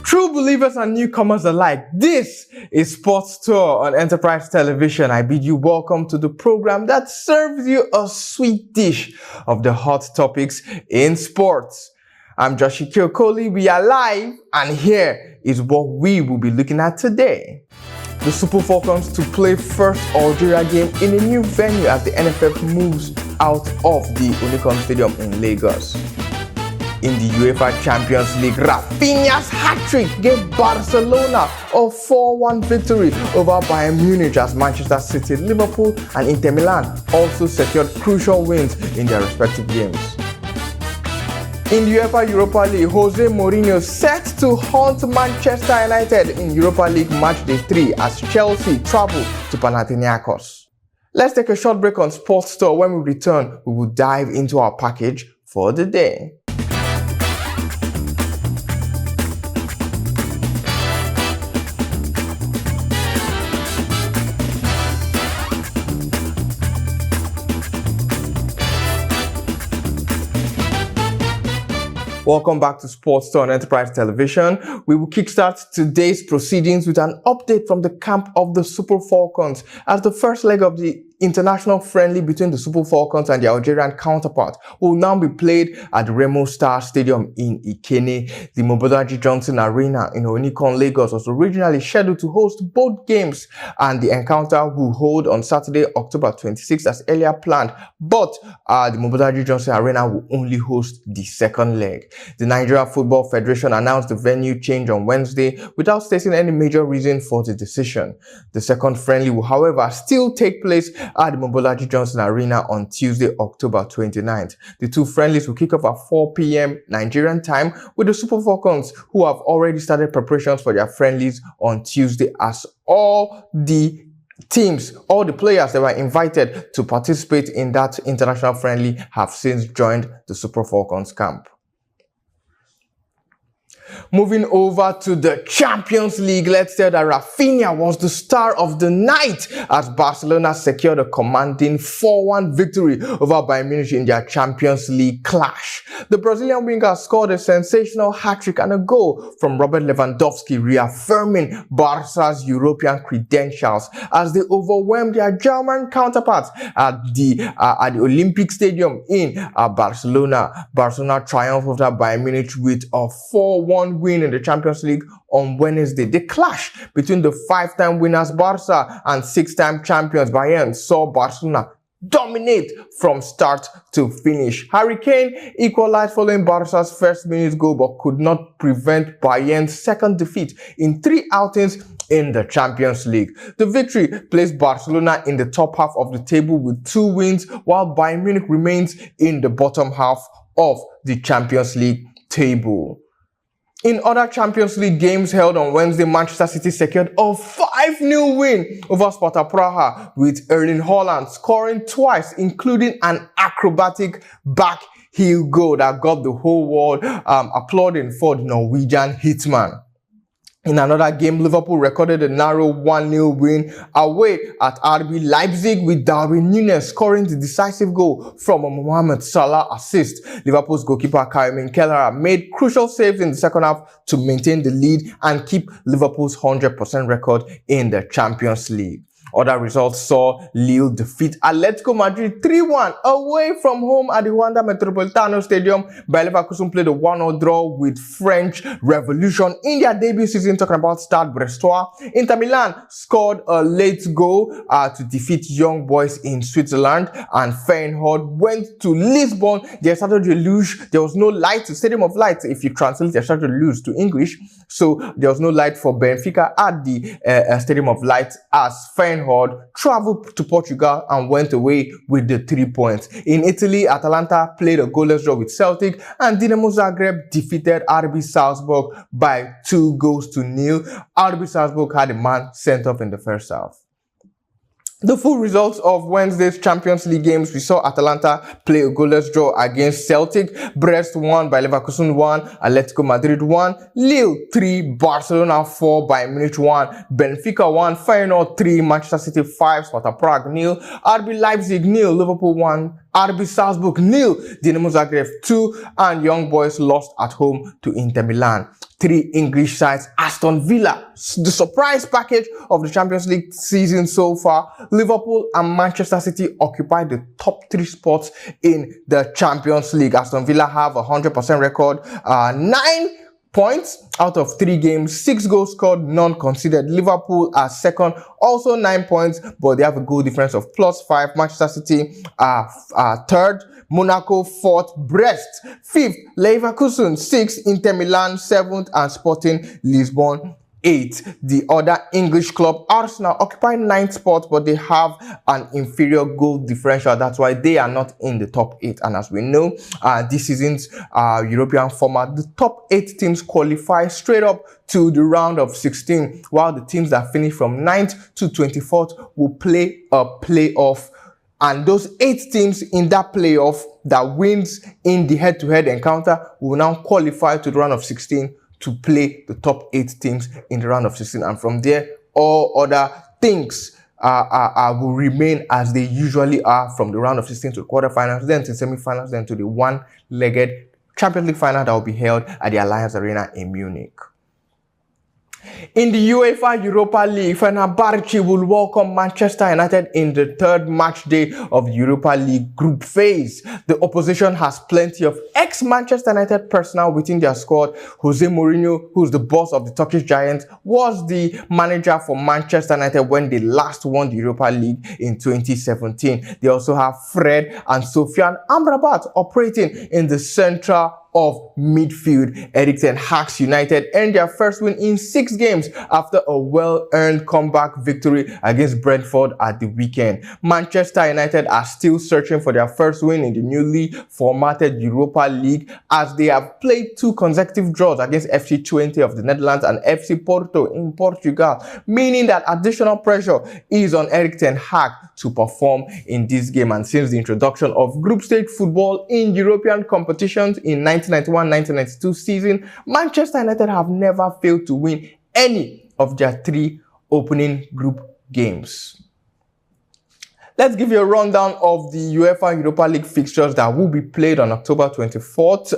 True believers and newcomers alike, this is Sports Tour on Enterprise Television. I bid you welcome to the program that serves you a sweet dish of the hot topics in sports. I'm Joshua Okoli. We are live, and here is what we will be looking at today. The Super Falcons to play first Algeria game in a new venue as the NFF moves out of the Unicon Stadium in Lagos. In the UEFA Champions League, Raphinha's hat-trick gave Barcelona a 4-1 victory over Bayern Munich as Manchester City, Liverpool and Inter Milan also secured crucial wins in their respective games. In the UEFA Europa League, Jose Mourinho set to haunt Manchester United in Europa League Match Day 3 as Chelsea travel to Panathinaikos. Let's take a short break on Sports Tour. When we return, we will dive into our package for the day. Welcome back to Sports Tour on Enterprise Television. We will kickstart today's proceedings with an update from the camp of the Super Falcons as the first leg of the international friendly between the Super Falcons and their Algerian counterpart will now be played at the Remo Star Stadium in Ikenne. The Mobolaji Johnson Arena in Onikon, Lagos was originally scheduled to host both games, and the encounter will hold on Saturday, October 26th as earlier planned, but the Mobolaji Johnson Arena will only host the second leg. The Nigeria Football Federation announced the venue change on Wednesday without stating any major reason for the decision. The second friendly will, however, still take place at the Mobolaji Johnson Arena on Tuesday, October 29th. The two friendlies will kick off at 4 p.m. Nigerian time, with the Super Falcons, who have already started preparations for their friendlies on Tuesday, as all the players that were invited to participate in that international friendly have since joined the Super Falcons camp. Moving over to the Champions League, let's say that Raphinha was the star of the night as Barcelona secured a commanding 4-1 victory over Bayern Munich in their Champions League clash. The Brazilian winger scored a sensational hat-trick and a goal from Robert Lewandowski, reaffirming Barca's European credentials as they overwhelmed their German counterparts at the Olympic Stadium in Barcelona. Barcelona triumphed over Bayern Munich with a 4-1 win in the Champions League on Wednesday. The clash between the 5-time winners Barca and 6-time champions Bayern saw Barcelona dominate from start to finish. Harry Kane equalized following Barca's first-minute goal but could not prevent Bayern's second defeat in 3 outings in the Champions League. The victory placed Barcelona in the top half of the table with 2 wins, while Bayern Munich remains in the bottom half of the Champions League table. In other Champions League games held on Wednesday, Manchester City secured a 5-0 win over Sparta Praha, with Erling Haaland scoring twice, including an acrobatic back heel goal that got the whole world applauding for the Norwegian hitman. In another game, Liverpool recorded a narrow 1-0 win away at RB Leipzig, with Darwin Núñez scoring the decisive goal from a Mohamed Salah assist. Liverpool's goalkeeper Karim Kelleher made crucial saves in the second half to maintain the lead and keep Liverpool's 100% record in the Champions League. Other results saw Lille defeat Atletico Madrid 3-1 away from home at the Wanda Metropolitano Stadium. Bayer Leverkusen played a 1-0 draw with French Revolution in their debut season, talking about Stade Brestois. Inter Milan scored a late goal to defeat Young Boys in Switzerland, and Feyenoord went to Lisbon. They started to lose. There was no light, Stadium of Light, if you translate they started to lose to English. So there was no light for Benfica at the Stadium of Light as Feyenoord traveled to Portugal and went away with the 3 points. In Italy, Atalanta played a goalless draw with Celtic, and Dinamo Zagreb defeated RB Salzburg by 2-0. RB Salzburg had a man sent off in the first half. The full results of Wednesday's Champions League games: we saw Atalanta play a goalless draw against Celtic. Brest won, Bayer Leverkusen 1, Atletico Madrid 1, Lille 3, Barcelona 4, Bayern Munich 1, Benfica 1, Feyenoord 3, Manchester City 5, Sparta Prague 0, RB Leipzig 0, Liverpool 1, RB Salzburg 0, Dinamo Zagreb 2, and Young Boys lost at home to Inter Milan three English sides. Aston Villa, the surprise package of the Champions League season so far. Liverpool and Manchester City occupy the top 3 spots in the Champions League. Aston Villa have a 100% record, 9 points out of 3 games, 6 goals scored, none conceded. Liverpool are second, also 9 points, but they have a goal difference of +5. Manchester City are third, Monaco 4th, Brest 5th, Leverkusen 6th, Inter Milan 7th, and Sporting Lisbon 8th. The other English club, Arsenal, occupy 9th spot, but they have an inferior goal differential. That's why they are not in the top 8. And as we know, this season's European format, the top 8 teams qualify straight up to the round of 16, while the teams that finish from 9th to 24th will play a playoff. And those 8 teams in that playoff that wins in the head-to-head encounter will now qualify to the round of 16 to play the top 8 teams in the round of 16. And from there, all other things will remain as they usually are, from the round of 16 to the quarterfinals, then to semifinals, then to the one-legged Champions League final that will be held at the Allianz Arena in Munich. In the UEFA Europa League, Fenerbahce will welcome Manchester United in the 3rd match day of the Europa League group phase. The opposition has plenty of ex-Manchester United personnel within their squad. Jose Mourinho, who's the boss of the Turkish Giants, was the manager for Manchester United when they last won the Europa League in 2017. They also have Fred and Sofian Amrabat operating in the central of midfield. Erik ten Hag's United earned their first win in 6 games after a well-earned comeback victory against Brentford at the weekend. Manchester United are still searching for their first win in the newly formatted Europa League, as they have played 2 consecutive draws against FC Twente of the Netherlands and FC Porto in Portugal, meaning that additional pressure is on Erik ten Hag to perform in this game. And since the introduction of group stage football in European competitions in 1991-1992 season, Manchester United have never failed to win any of their 3 opening group games. Let's give you a rundown of the UEFA Europa League fixtures that will be played on October 24th.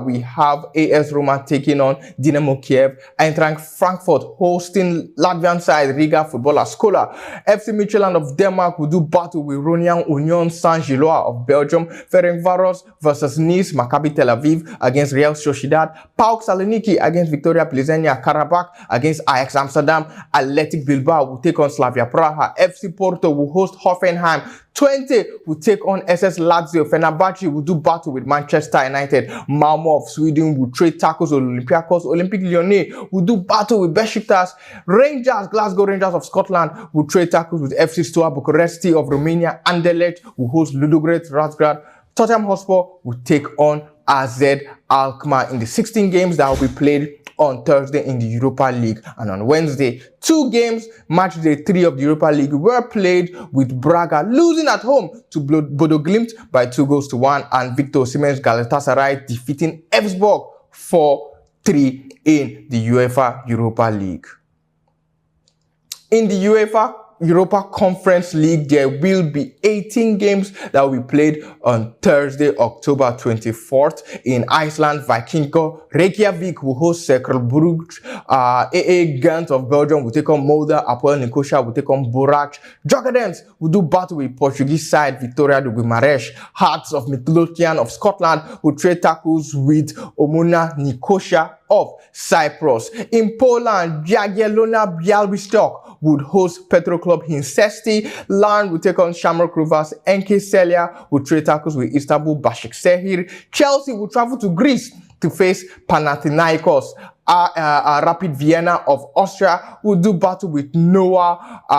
We have AS Roma taking on Dynamo Kiev, Eintracht Frankfurt hosting Latvian side Riga Football Schola. FC Midtjylland of Denmark will do battle with Ronian Union Saint-Gilloise of Belgium. Ferencváros versus Nice, Maccabi Tel Aviv against Real Sociedad, PAOK Saloniki against Victoria Plzeň, Karabakh against Ajax Amsterdam, Athletic Bilbao will take on Slavia Praha, FC Porto will host Hoffenheim, Twente will take on SS Lazio, Fenerbahce will do battle with Manchester United, Malmö of Sweden will trade tackles with Olympiacos, Olympique Lyonnais will do battle with Besiktas, Rangers, Glasgow Rangers of Scotland will trade tackles with FC Steaua Bucuresti of Romania, Anderlecht will host Ludogorets Razgrad, Tottenham Hotspur will take on AZ Alkmaar in the 16 games that will be played on Thursday in the Europa League. And on Wednesday, 2 games, match day 3 of the Europa League, were played, with Braga losing at home to Bodo Glimt by 2-1, and Victor Osimhen's Galatasaray defeating Elfsborg 4-3 in the UEFA Europa League. In the UEFA Europa Conference League, there will be 18 games that will be played on Thursday, October 24th. In Iceland, Vikingur Reykjavik will host Cercle Brugge. AA Ghent of Belgium will take on Molde. Apoel Nicosia will take on Borach. Jokerdens will do battle with Portuguese side Vitória de Guimarães. Hearts of Midlothian of Scotland will trade tackles with Omona Nicosia of Cyprus. In Poland, Jagiellona Białystok would host Petro Club Hincesti. Larn will take on Shamrock Rovers. NK Celia will trade tackles with Istanbul Başakşehir. Chelsea will travel to Greece to face Panathinaikos. Rapid Vienna of Austria will do battle with Noah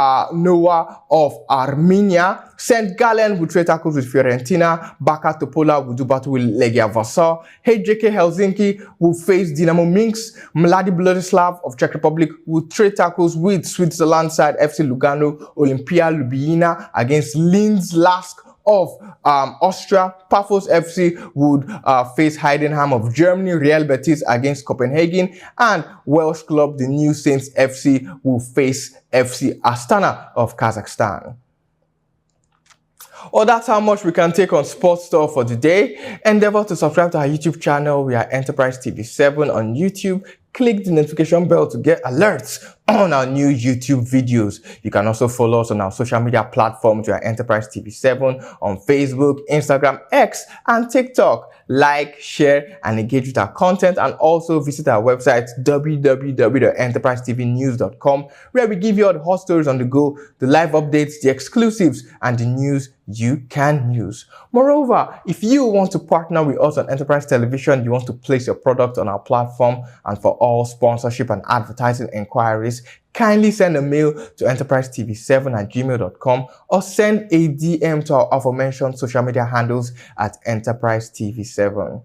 of Armenia. St. Gallen will trade tackles with Fiorentina. Baka Topola will do battle with Legia Warsaw. HJK Helsinki will face Dynamo Minsk. Mladi Boleslav of Czech Republic will trade tackles with Switzerland side FC Lugano. Olimpia Ljubljana against Linz Lask of Austria. Pafos FC would face Heidenheim of Germany. Real Betis against Copenhagen, and Welsh club the New Saints FC will face FC Astana of Kazakhstan. Well, that's how much we can take on sports stuff for today. Endeavor to subscribe to our YouTube channel. We are Enterprise TV 7 on YouTube. click the notification bell to get alerts on our new YouTube videos. You can also follow us on our social media platforms. We are Enterprise TV 7 on Facebook, Instagram, X, and TikTok. Like, share, and engage with our content, and also visit our website www.enterprisetvnews.com, where we give you all the hot stories on the go, the live updates, the exclusives, and the news you can use. Moreover, if you want to partner with us on Enterprise Television, you want to place your product on our platform, and for all sponsorship and advertising inquiries, kindly send a mail to enterprisetv7@gmail.com or send a DM to our aforementioned social media handles at Enterprise TV7.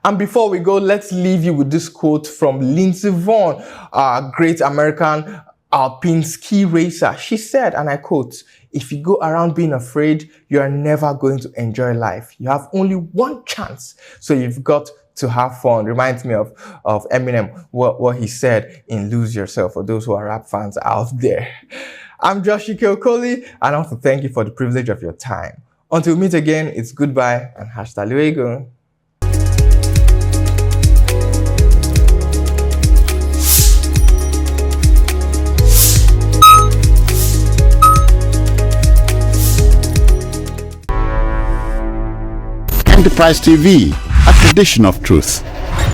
And before we go, let's leave you with this quote from Lindsey Vonn, a great American alpine ski racer. She said, and I quote, "If you go around being afraid, you are never going to enjoy life. You have only one chance, so you've got to have fun." Reminds me of Eminem, what he said in Lose Yourself, for those who are rap fans out there. I'm Josh Okoli, and I want to thank you for the privilege of your time. Until we meet again, it's goodbye and hasta luego. Enterprise TV, a tradition of truth.